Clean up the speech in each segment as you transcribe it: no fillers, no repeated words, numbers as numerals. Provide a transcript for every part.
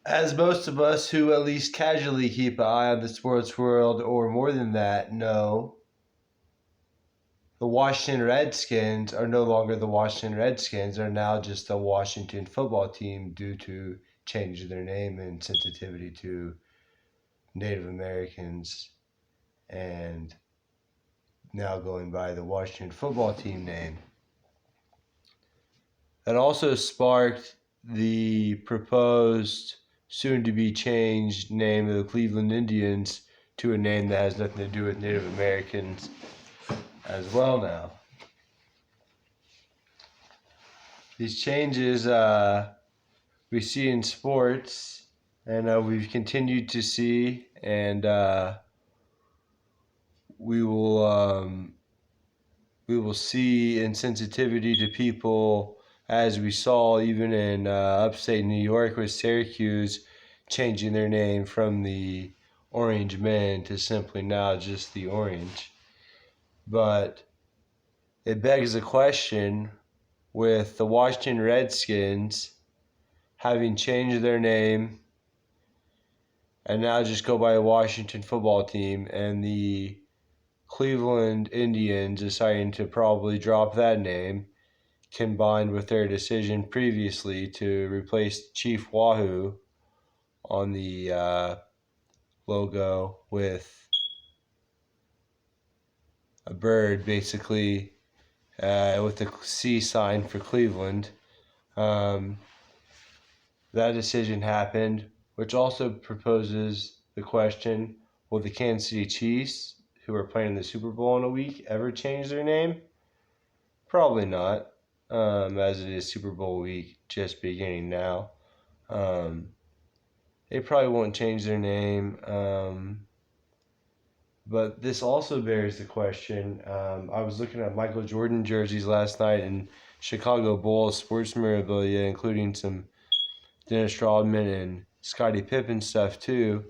As most of us who at least casually keep an eye on the sports world, or more than that, know, the Washington Redskins are no longer the Washington Redskins. They're now just the Washington football team due to changing their name and sensitivity to Native Americans, and now going by the Washington football team name. That also sparked the proposed soon-to-be changed name of the Cleveland Indians to a name that has nothing to do with Native Americans as well now. These changes we see in sports, and we've continued to see, and we will see insensitivity to people, as we saw even in upstate New York with Syracuse changing their name from the Orange Men to simply now just the Orange. But it begs the question, with the Washington Redskins having changed their name and now just go by the Washington football team, and the Cleveland Indians deciding to probably drop that name, combined with their decision previously to replace Chief Wahoo on the logo with a bird, basically, with the C sign for Cleveland. That decision happened, which also proposes the question, will the Kansas City Chiefs, who are playing in the Super Bowl in a week, ever change their name? Probably not, as it is Super Bowl week just beginning now. They probably won't change their name. But this also bears the question. I was looking at Michael Jordan jerseys last night and Chicago Bulls sports memorabilia, including some Dennis Rodman and Scottie Pippen stuff too.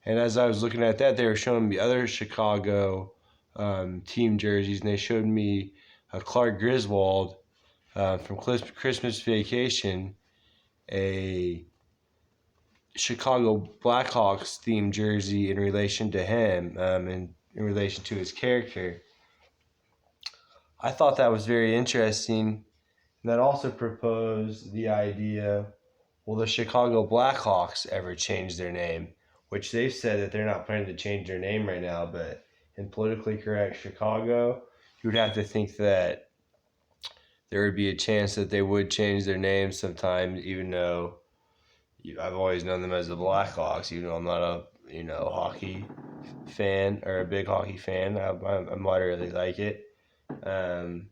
And as I was looking at that, they were showing me other Chicago team jerseys, and they showed me Clark Griswold from Christmas Vacation, a Chicago Blackhawks themed jersey in relation to him, and in relation to his character. I thought that was very interesting. And that also proposed the idea, will the Chicago Blackhawks ever change their name? Which they've said that they're not planning to change their name right now, but in politically correct Chicago, you would have to think that there would be a chance that they would change their name sometime, even though I've always known them as the Blackhawks, even though I'm not a hockey fan or a big hockey fan. I moderately like it. And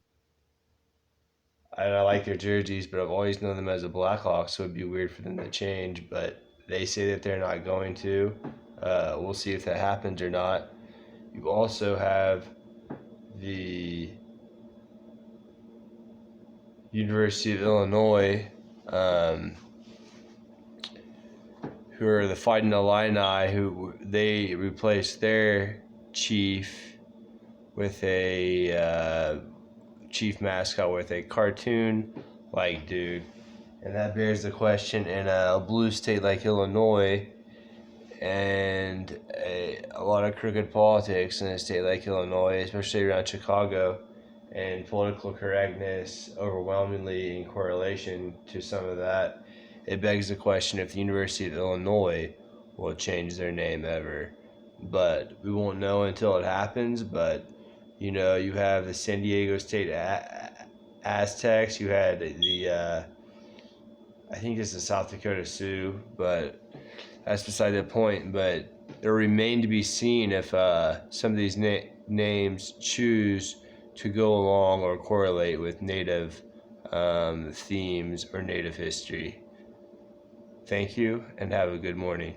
I like their jerseys, but I've always known them as the Blackhawks, so it'd be weird for them to change. But they say that they're not going to. We'll see if that happens or not. You also have the University of Illinois, who are the Fighting Illini, who they replaced their chief with a chief mascot with a cartoon-like dude. And that bears the question, in a blue state like Illinois, and a lot of crooked politics in a state like Illinois, especially around Chicago, and political correctness overwhelmingly in correlation to some of that, it begs the question if the University of Illinois will change their name ever. But we won't know until it happens. But you have the San Diego State Aztecs. You had the I think it's the South Dakota Sioux, but that's beside the point. But it will remain to be seen if some of these names choose to go along or correlate with Native themes or Native history. Thank you, and have a good morning.